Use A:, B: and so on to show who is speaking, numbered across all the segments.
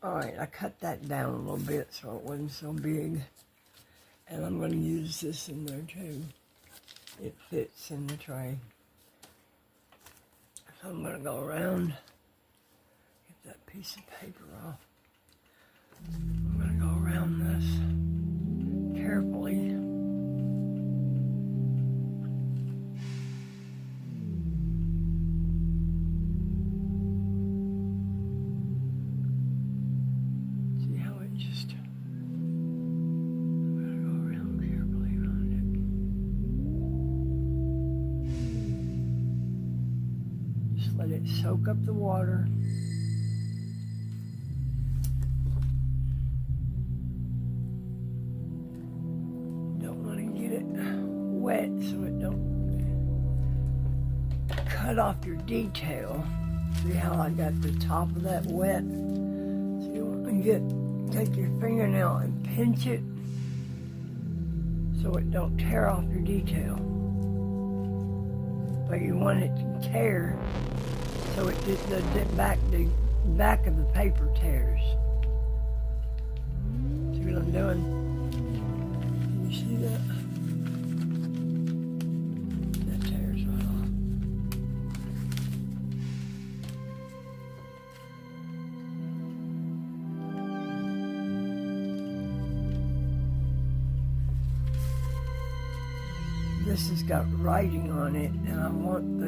A: Alright, I cut that down a little bit so it wasn't so big. And I'm going to use this in there too. It fits in the tray. So I'm going to go around, get that piece of paper off. I'm going to go around this carefully. See how it just... I'm going to go around carefully around it. Just let it soak up the water. Wet so it don't cut off your detail. See how I got the top of that wet? So you want to take your fingernail and pinch it so it don't tear off your detail. But you want it to tear so the back of the paper tears. See what I'm doing? Can you see that? This has got writing on it, and I want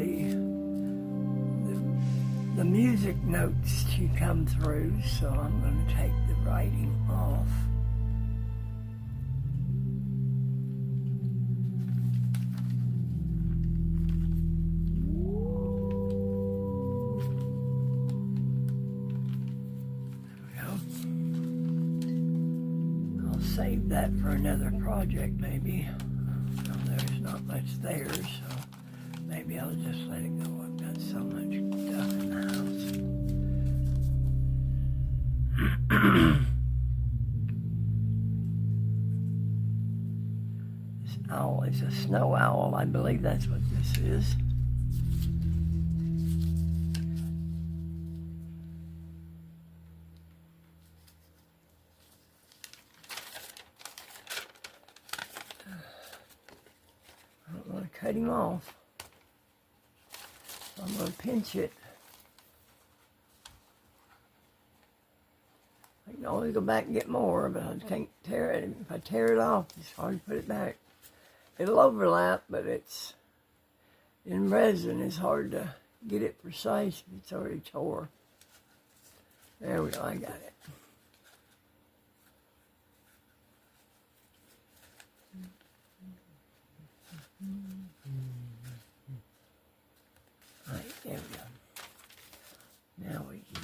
A: the music notes to come through, so I'm going to take the writing off. There we go. I'll save that for another project, maybe. There's not much there, so maybe I'll just let it go. I've got so much stuff in the house. This owl is a snow owl. I believe that's what this is. Cut him off. I'm going to pinch it. I can always go back and get more, but I can't tear it. If I tear it off, it's hard to put it back. It'll overlap, but it's in resin. It's hard to get it precise if it's already tore. There we go. I got it. Right, there we go. Now we can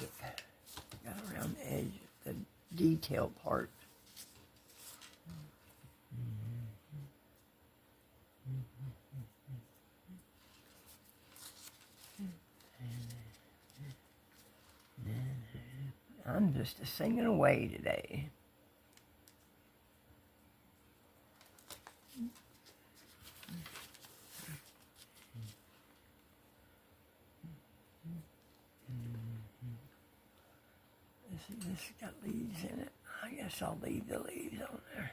A: got around the edge, the detail part. I'm just singing away today. This has got leaves in it. I guess I'll leave the leaves on there.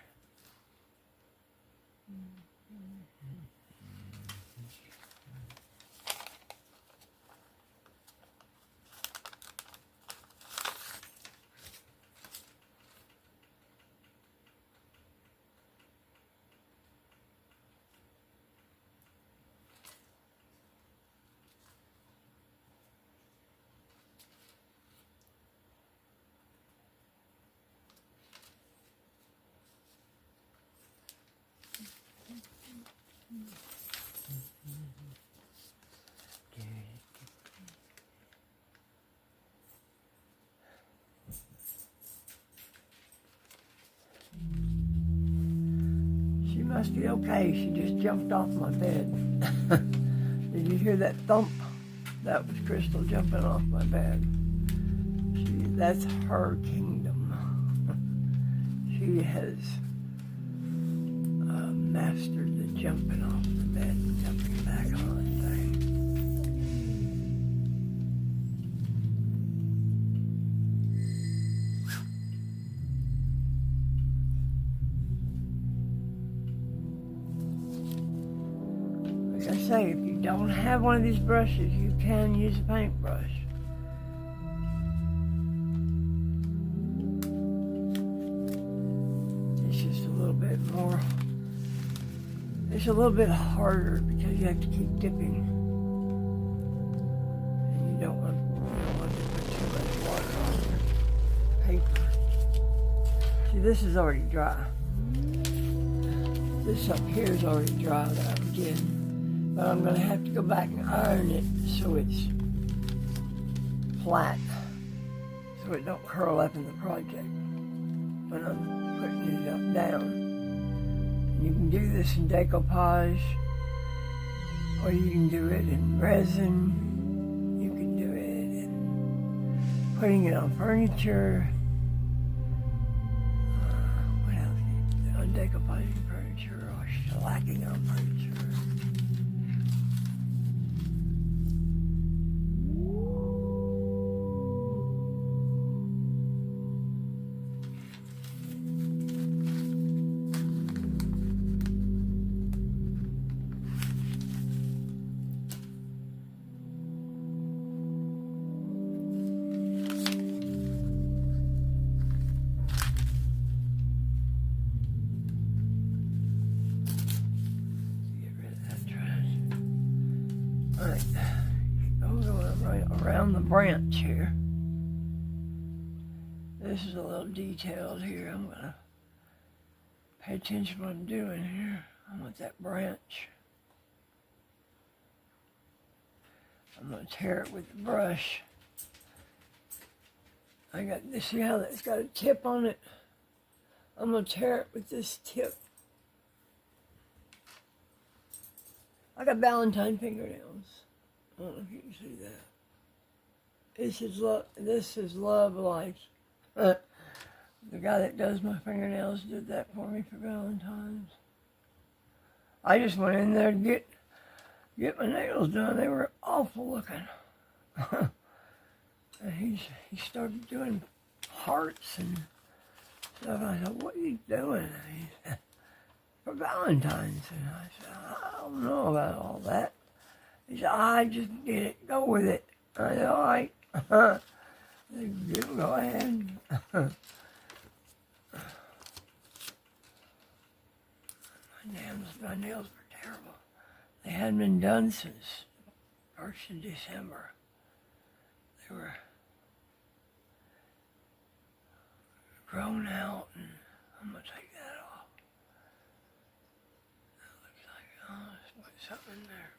A: She must be okay. She just jumped off my bed. Did you hear that thump? That was Crystal jumping off my bed. That's her kingdom. She has mastered the jumping off the bed and jumping back on the thing. say, if you don't have one of these brushes, you can use a paintbrush. It's just a little bit more, it's a little bit harder because you have to keep dipping. And you don't want to put too much water on your paper. See, this is already dry. This up here is already dry that I'm getting. But I'm going to have to go back and iron it so it's flat. So it don't curl up in the project when I'm putting it up down. You can do this in decoupage, or you can do it in resin. You can do it in putting it on furniture. What else? On decoupaging furniture or shellacking on furniture. Around the branch here. This is a little detailed here. I'm going to pay attention to what I'm doing here. I want that branch. I'm going to tear it with the brush. I got this, see how that's got a tip on it? I'm going to tear it with this tip. I got Valentine fingernails. I don't know if you can see that. This is Love Life. The guy that does my fingernails did that for me for Valentine's. I just went in there to get my nails done. They were awful looking. And he started doing hearts and stuff. I said, "What are you doing?" And he said, "For Valentine's." And I said, "I don't know about all that." He said, "I just get it. Go with it." I said, "All right." You go ahead. My nails were terrible. They hadn't been done since 1st of December. They were grown out, and I'm going to take that off. That looks like, oh, let's put something in there.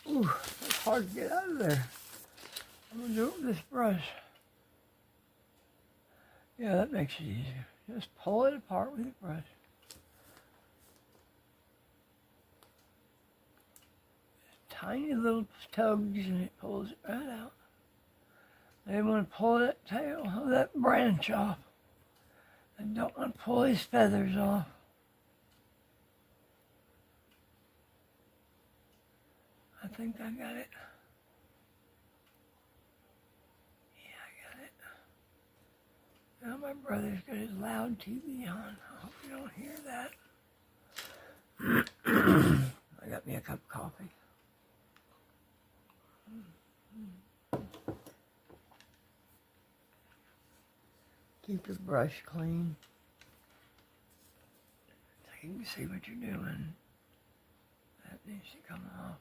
A: Ooh, that's hard to get out of there. I'm going to do it with this brush. Yeah, that makes it easier. Just pull it apart with the brush. Tiny little tugs and it pulls it right out. They want to pull that tail, that branch off. I don't want to pull his feathers off. I think I got it. Yeah, I got it. Now my brother's got his loud TV on. I hope you don't hear that. I got me a cup of coffee. Keep your brush clean so you can see what you're doing. That needs to come off.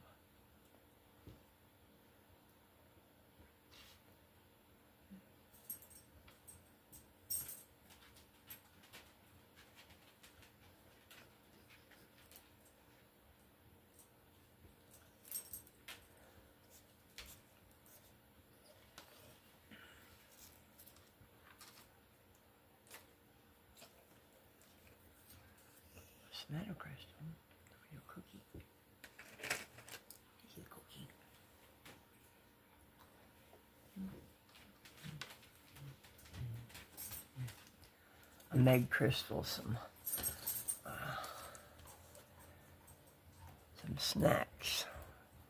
A: tomato crystal for your cookie. Here's your cookie. I made Crystal some snacks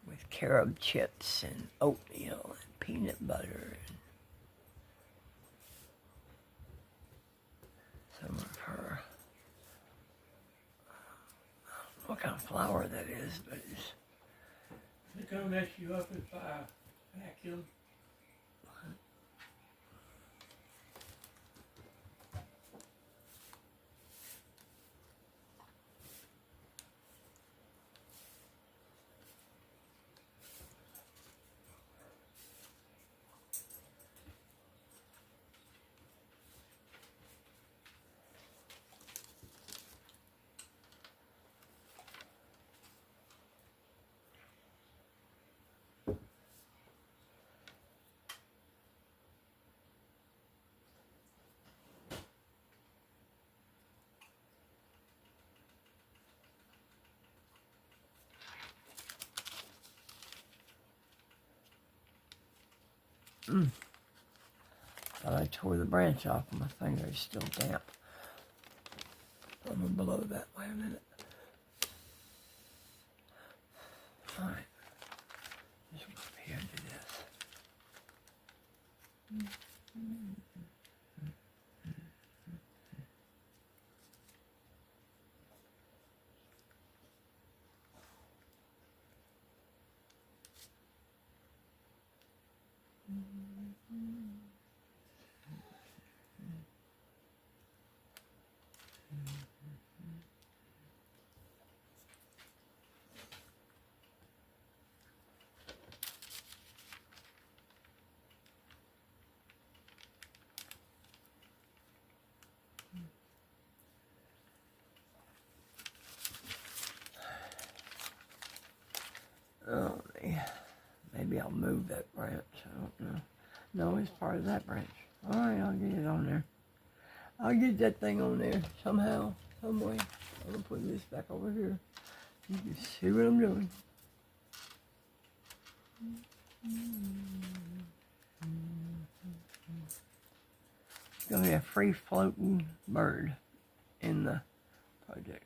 A: with carob chips and oatmeal and peanut butter and some of her, I don't know what kind of flour that is, but it's...
B: It's going to mess you up if I vacuum.
A: Thought I tore the branch off and my finger is still damp. I'm going to blow that. Wait a minute. Alright. Just go up here and do this. Oh, maybe I'll move that branch. I don't know. No, it's part of that branch. All right, I'll get it on there. I'll get that thing on there somehow, some way. I'm going to put this back over here. You can see what I'm doing. It's going to be a free floating bird in the project.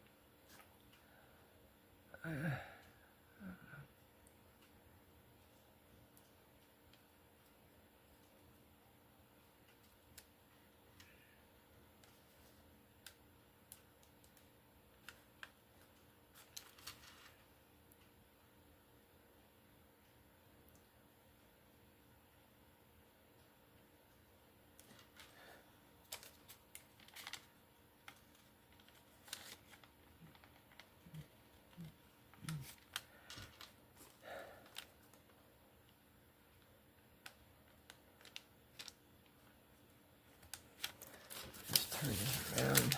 A: Turn this around.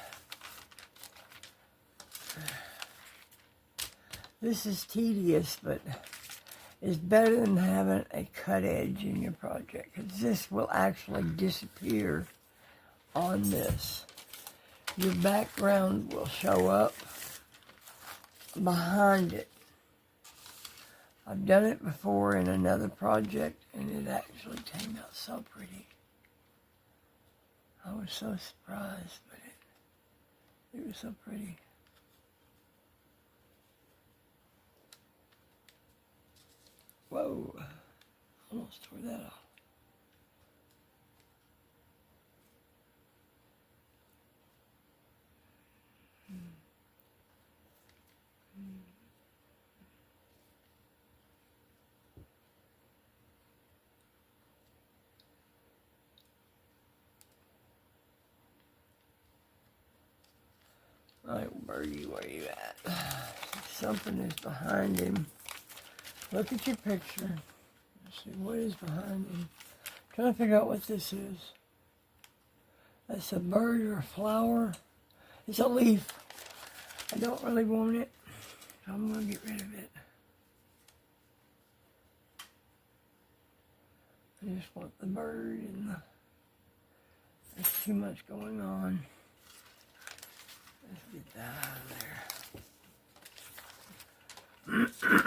A: This is tedious, but it's better than having a cut edge in your project, because this will actually disappear on this. Your background will show up behind it. I've done it before in another project, and it actually came out so pretty. I was so surprised, but it was so pretty. Whoa, almost tore that off. All right, Birdie, where you at? Something is behind him. Look at your picture. Let's see what is behind him. Trying to figure out what this is. That's a bird or a flower. It's a leaf. I don't really want it, so I'm going to get rid of it. I just want the bird and there's too much going on. Let's get that out of there.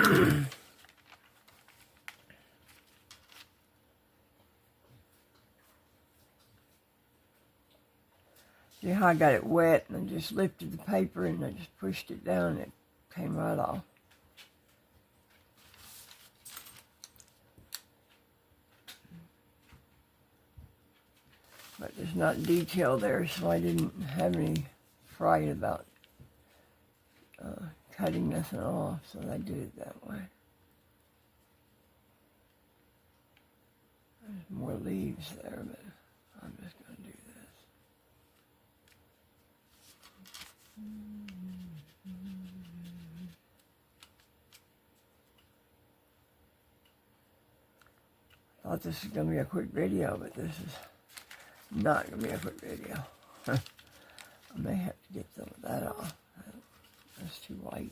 A: See how I got it wet and I just lifted the paper and I just pushed it down and it came right off. But there's not detail there, so I didn't have any fright about cutting nothing off, so I did it that way. There's more leaves there, but I'm just going to do this. I thought this was going to be a quick video, but this is not going to be a quick video. I may have to get some of that off. That's too white.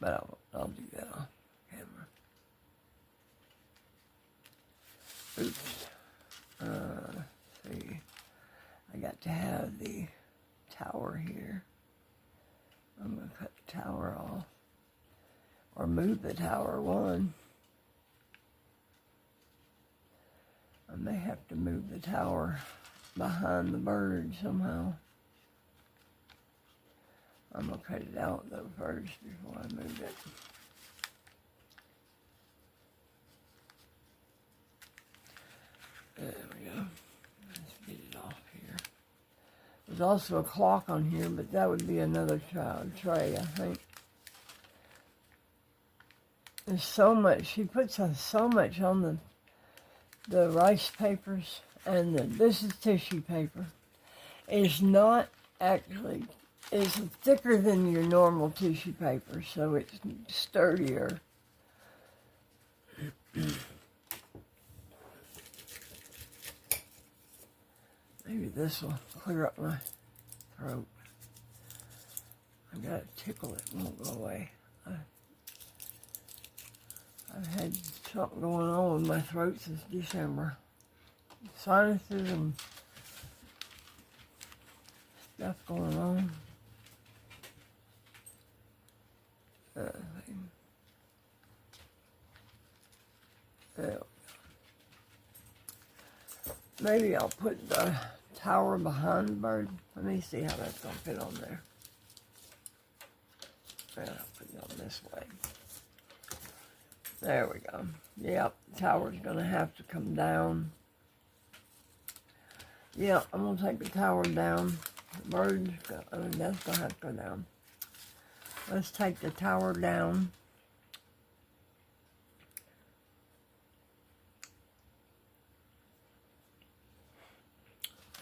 A: But I'll do that on camera. Oops. Let's see. I got to have the tower here. I'm going to cut the tower off. Or move the tower one. I may have to move the tower behind the bird somehow. I'm going to cut it out though first before I move it. There we go. Let's get it off here. There's also a clock on here, but that would be another child tray, I think. There's so much. She puts so much on the rice papers, and this is tissue paper. It's not actually, it's thicker than your normal tissue paper, so it's sturdier. Maybe this will clear up my throat. I've got to tickle it, it won't go away. I've had something going on with my throat since December. Sinuses and stuff going on. Maybe I'll put the tower behind the bird. Let me see how that's going to fit on there. I'll put it on this way. There we go. Yep, the tower's going to have to come down. Yeah, I'm going to take the tower down. The bird's that's going to have to go down. Let's take the tower down.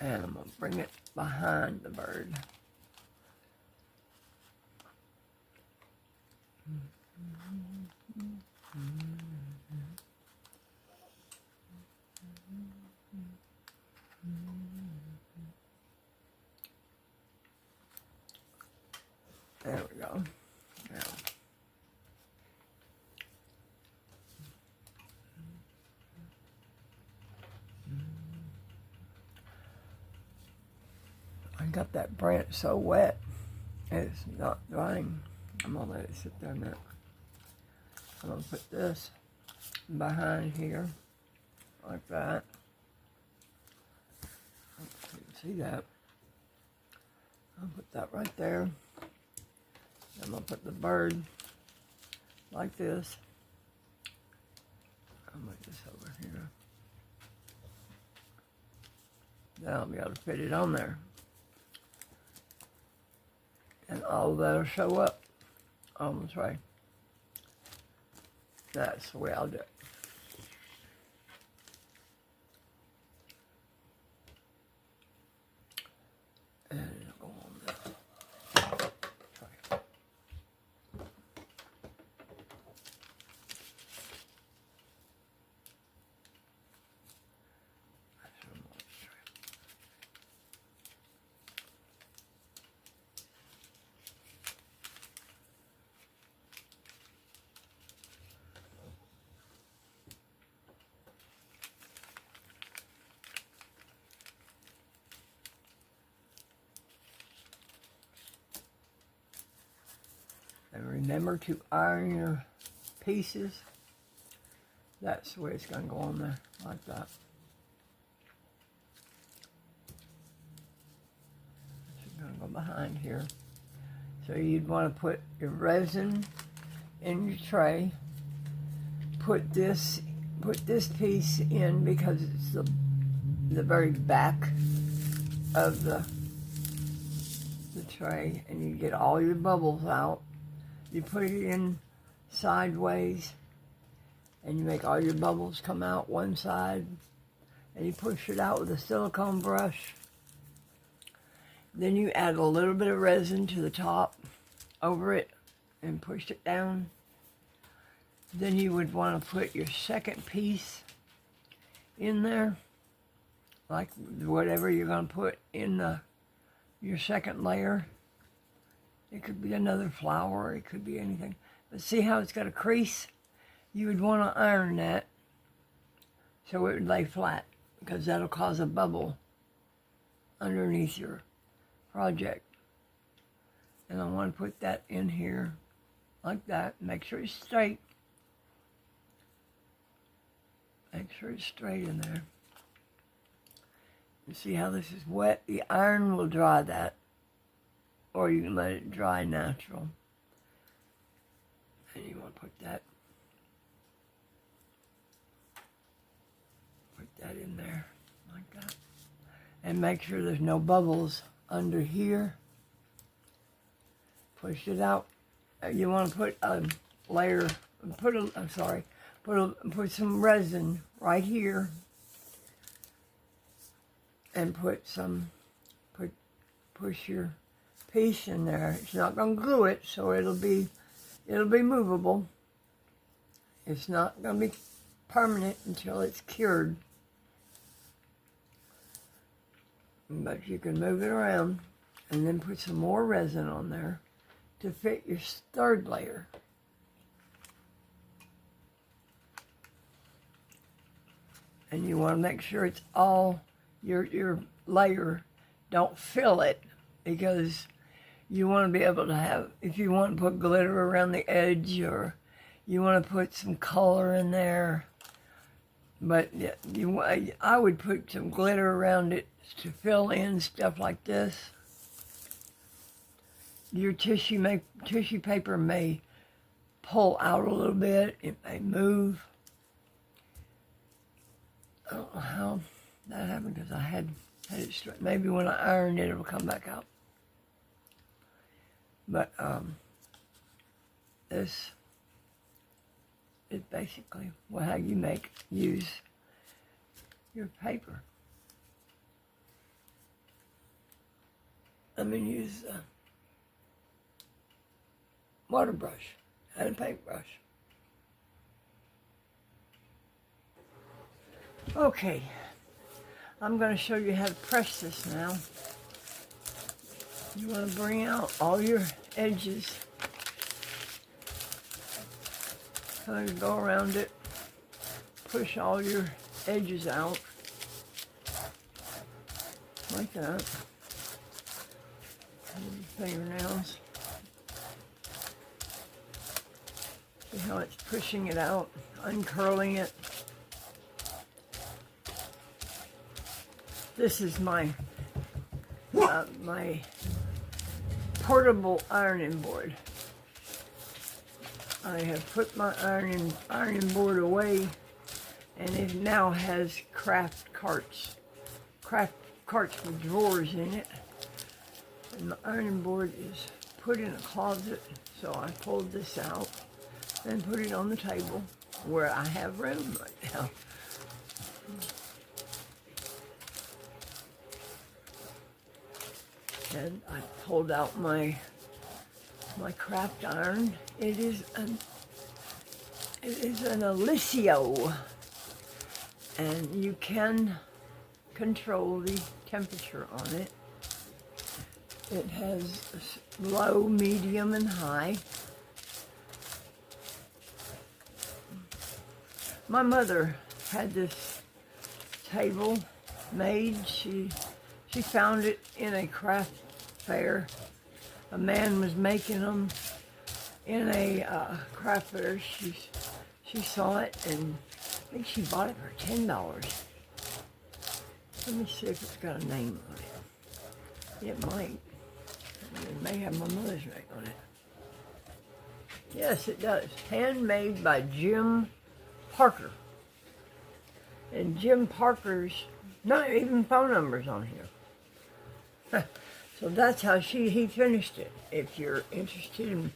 A: And I'm going to bring it behind the bird. There we go. Now. I got that branch so wet, it's not drying. I'm going to let it sit there now. I'm going to put this behind here, like that. You can see that. I'll put that right there. I'm going to put the bird like this. I'll make this over here. Then I'll be able to fit it on there. And all that'll show up on the tray. That's the way I'll do it. And it'll go on there. Tray. And remember to iron your pieces. That's the way it's going to go on there, like that. It's going to go behind here. So you'd want to put your resin in your tray. Put this piece in because it's the very back of the tray, and you get all your bubbles out. You put it in sideways, and you make all your bubbles come out one side, and you push it out with a silicone brush. Then you add a little bit of resin to the top over it and push it down. Then you would want to put your second piece in there, like whatever you're going to put in your second layer. It could be another flower, it could be anything. But see how it's got a crease? You would want to iron that so it would lay flat, because that'll cause a bubble underneath your project. And I want to put that in here like that. Make sure it's straight. Make sure it's straight in there. You see how this is wet? The iron will dry that, or you can let it dry natural. And you want to put that in there like that. And make sure there's no bubbles under here. Push it out. You want to put a layer, put some resin right here, and push your piece in there. It's not going to glue it, so it'll be movable. It's not going to be permanent until it's cured. But you can move it around and then put some more resin on there to fit your third layer. And you want to make sure it's all your layer. Don't fill it, because you want to be able to have, if you want to put glitter around the edge, or you want to put some color in there. But I would put some glitter around it to fill in stuff like this. Your tissue paper may pull out a little bit. It may move. I don't know how that happened, because I had it straight. Maybe when I iron it, it'll come back out. But this is basically how you use your paper. I'm going to use a water brush and a paintbrush. Okay, I'm going to show you how to press this now. You want to bring out all your edges. Kind of go around it, push all your edges out, like that. Fingernails. See how it's pushing it out, uncurling it. This is my my portable ironing board. I have put my ironing board away, and it now has craft carts with drawers in it. And the ironing board is put in a closet, so I pulled this out and put it on the table where I have room right now. And I pulled out my craft iron. It is an Alicio, and you can control the temperature on it. It has low, medium, and high. My mother had this table made. She found it in a craft fair. A man was making them in a craft fair. She saw it, and I think she bought it for $10. Let me see if it's got a name on it. It might. It may have my mother's name on it. Yes, it does. Handmade by Jim Parker. And Jim Parker's not even phone numbers on here. So that's how he finished it. If you're interested in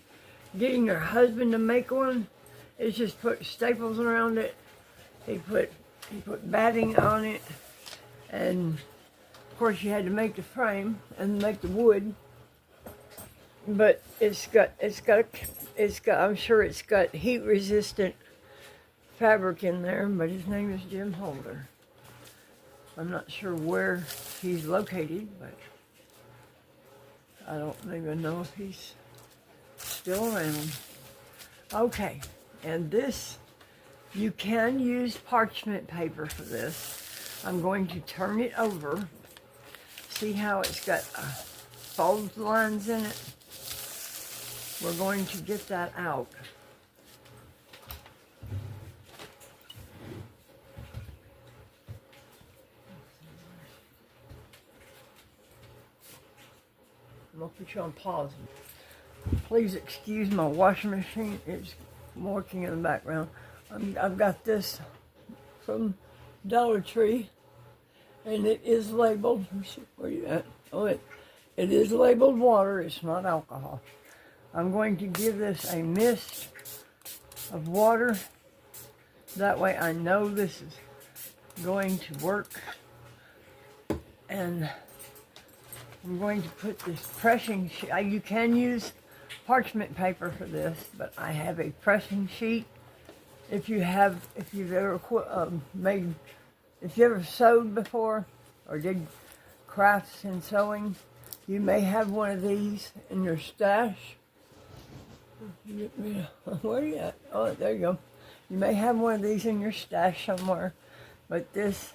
A: getting your husband to make one, it's just put staples around it. He put batting on it, and of course you had to make the frame and make the wood. But I'm sure it's got heat resistant fabric in there, but his name is Jim Holder. I'm not sure where he's located, but I don't even know if he's still around. Okay, and this, you can use parchment paper for this. I'm going to turn it over. See how it's got fold lines in it? We're going to get that out. I'm going to put you on pause. Please excuse my washing machine. It's working in the background. I've got this from Dollar Tree, and it is labeled. Where are you at? Oh, it is labeled water. It's not alcohol. I'm going to give this a mist of water. That way I know this is going to work. And I'm going to put this pressing sheet. You can use parchment paper for this, but I have a pressing sheet. If you've ever sewed before or did crafts in sewing, you may have one of these in your stash. Where are you at? Oh, there you go. You may have one of these in your stash somewhere, but this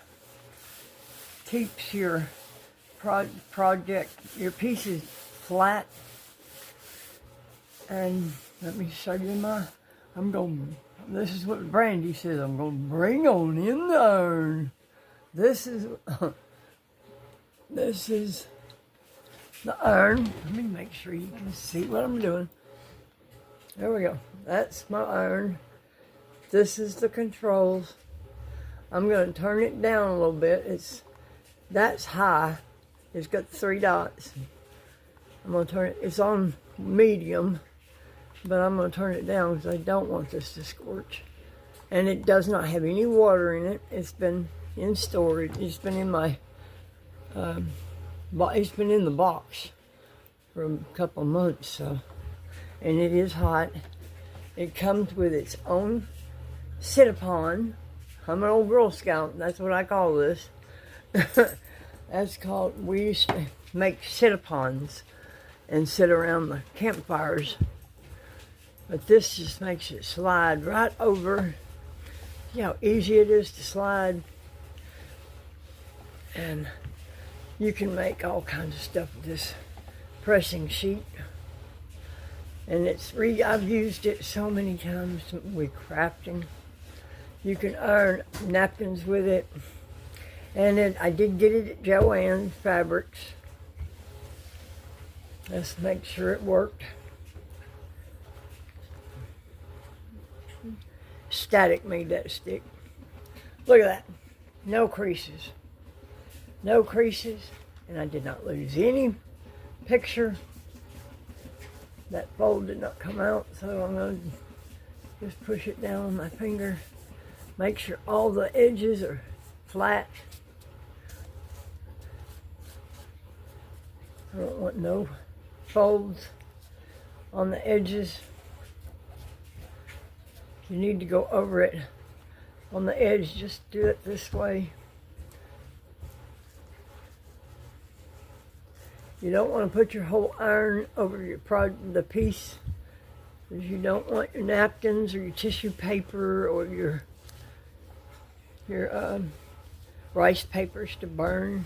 A: keeps your your pieces flat. And let me show you this is what Brandy says, I'm going to bring on in the iron. This is the iron. Let me make sure you can see what I'm doing. There we go. That's my iron. This is the controls. I'm going to turn it down a little bit. That's high. It's got 3 dots. I'm going to turn it. It's on medium, but I'm going to turn it down because I don't want this to scorch. And it does not have any water in it. It's been in storage. It's been in my. It's been in the box for a couple of months. So. And it is hot. It comes with its own sit-upon. I'm an old Girl Scout. That's what I call this. That's called, we used to make sit-upons and sit around the campfires. But this just makes it slide right over. See how easy it is to slide. And you can make all kinds of stuff with this pressing sheet. And I've used it so many times with crafting. You can iron napkins with it. And I did get it at Joann Fabrics. Let's make sure it worked. Static made that stick. Look at that. No creases. No creases. And I did not lose any picture. That fold did not come out, so I'm going to just push it down on my finger. Make sure all the edges are flat. I don't want no folds on the edges. You need to go over it on the edge. Just do it this way. You don't want to put your whole iron over the piece, because you don't want your napkins or your tissue paper or your rice papers to burn.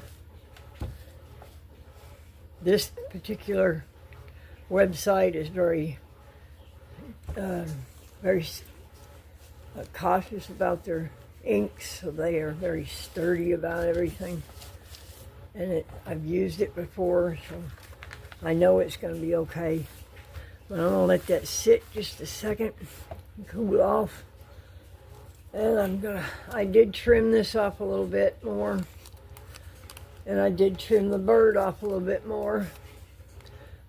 A: This particular website is very very cautious about their inks, so they are very sturdy about everything. And I've used it before, so I know it's going to be okay. But I'm going to let that sit just a second and cool off. And I did trim this off a little bit more. And I did trim the bird off a little bit more.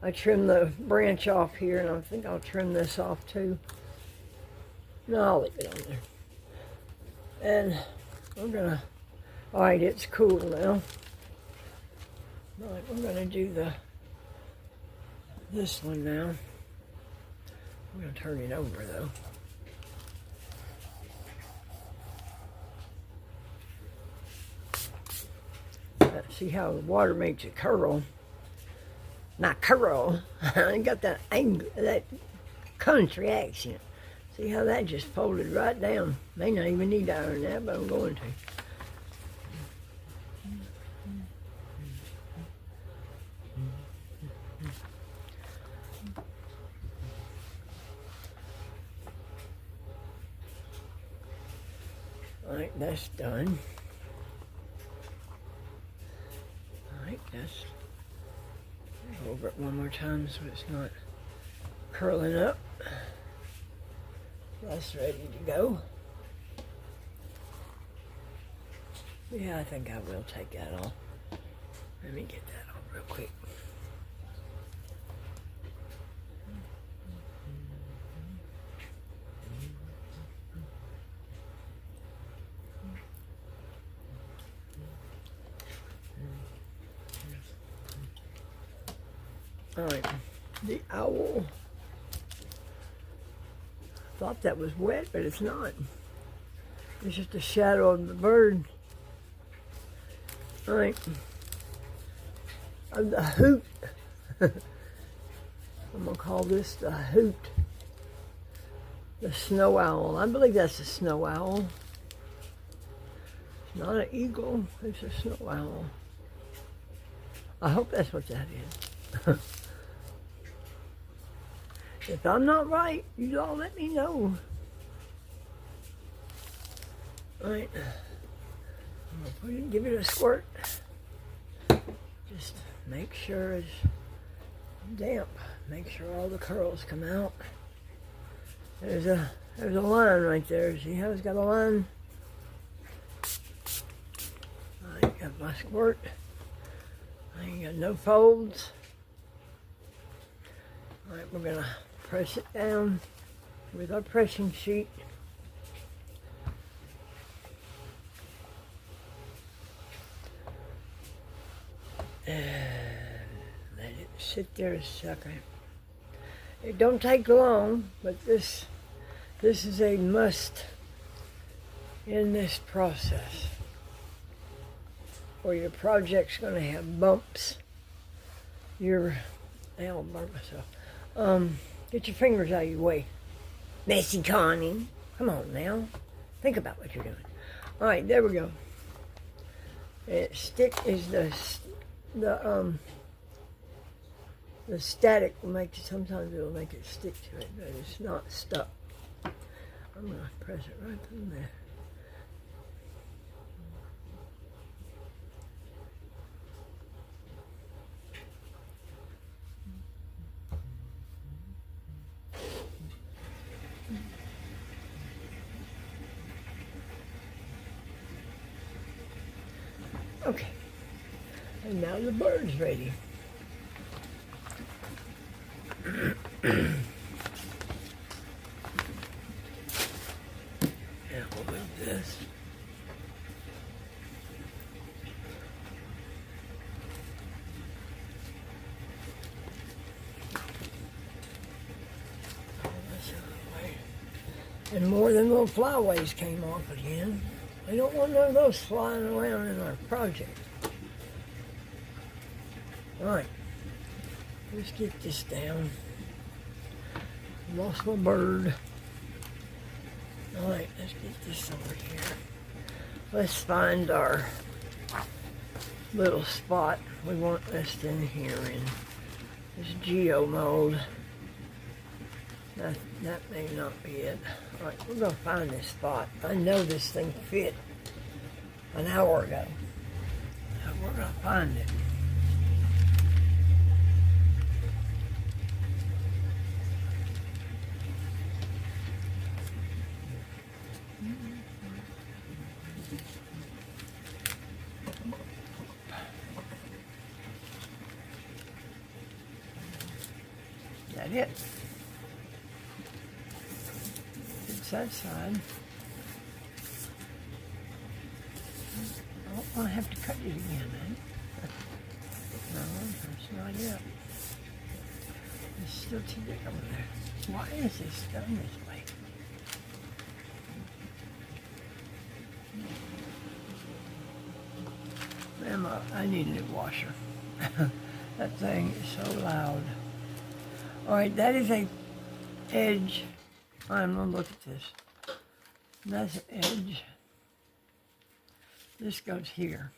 A: I trimmed the branch off here, and I think I'll trim this off too. No, I'll leave it on there. And we're gonna, all right, it's cool now. All right, we're gonna do this one now. I'm gonna turn it over though. See how the water makes it curl. Not curl. I got that angle, that country accent. See how that just folded right down. May not even need to iron that, but I'm going to. All right, that's done. That's go over it one more time so it's not curling up. That's ready to go. Yeah, I think I will take that off. Let me get that off real quick. Alright, the owl. Thought that was wet, but it's not. It's just a shadow of the bird. Alright. Of the hoot. I'm going to call this the hoot. The snow owl. I believe that's a snow owl. It's not an eagle, it's a snow owl. I hope that's what that is. If I'm not right, you all let me know. Alright. I'm going to put it, give it a squirt. Just make sure it's damp. Make sure all the curls come out. There's a line right there. See how it's got a line? I got my squirt. I ain't got no folds. Alright, we're gonna press it down with our pressing sheet. And let it sit there a second. It don't take long, but this is a must in this process. Or your project's gonna have bumps. I'll burn myself. Get your fingers out of your way. Messy Connie. Come on now. Think about what you're doing. Alright, there we go. Stick is the static will make it, sometimes it'll make it stick to it, but it's not stuck. I'm going to press it right through there. Okay, and now the bird's ready. Yeah, we'll move this. And more than little flyaways came off again. I don't want none of those flying around in our project. Alright, let's get this down. Lost my bird. Alright, let's get this over here. Let's find our little spot we want this in here in this geo mode. That may not be it. All right, we're gonna find this spot. I know this thing fit an hour ago. So we're gonna find it. Is that it? It's that side. I don't want to have to cut it again, man. No, that's not it. It's still too big over there. Why is this done this way? Man, I need a new washer. That thing is so loud. All right, that is a edge. I'm gonna look at this. That's an edge. This goes here.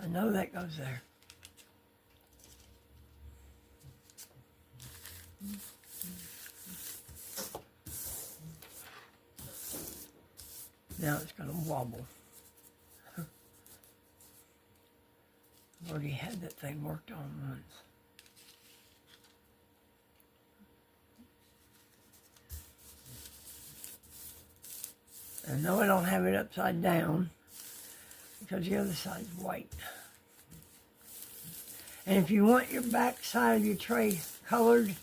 A: I know that goes there. Now it's gonna wobble. I've already had that thing worked on once. And no, I don't have it upside down because the other side's white. And if you want your back side of your tray colored,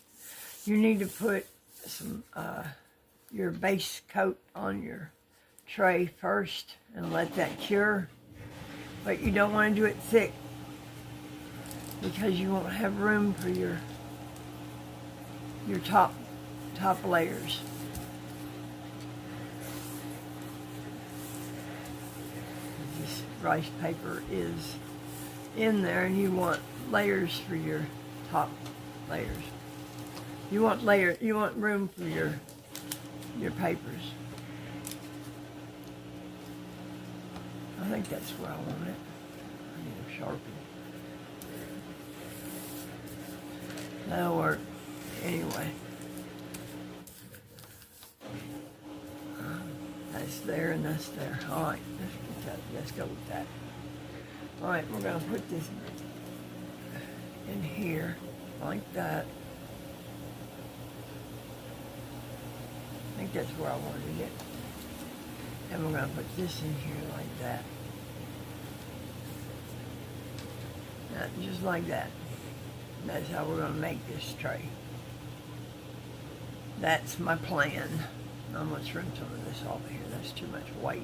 A: you need to put some your base coat on your tray first and let that cure. But you don't want to do it thick because you won't have room for your top layers. This rice paper is in there and you want layers for your top layers. You want room for your papers. I think that's where I want it. I need a Sharpie. That'll work. Anyway. That's there and that's there. Alright, let's go with that. Alright, we're going to put this in here like that. I think that's where I wanted it. And we're going to put this in here like that. Just like that. That's how we're going to make this tray. That's my plan. I'm going to trim some of this off here. That's too much weight.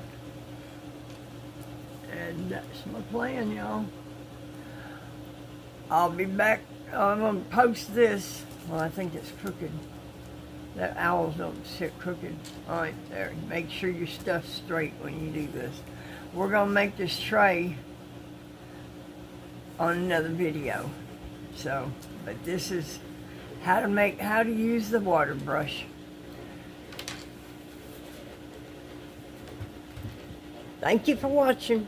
A: And that's my plan, y'all. I'll be back. I'm going to post this. Well, I think it's crooked. That owls don't sit crooked. Alright, there. Make sure your stuff's straight when you do this. We're going to make this tray on another video. So, but this is how to use the water brush. Thank you for watching.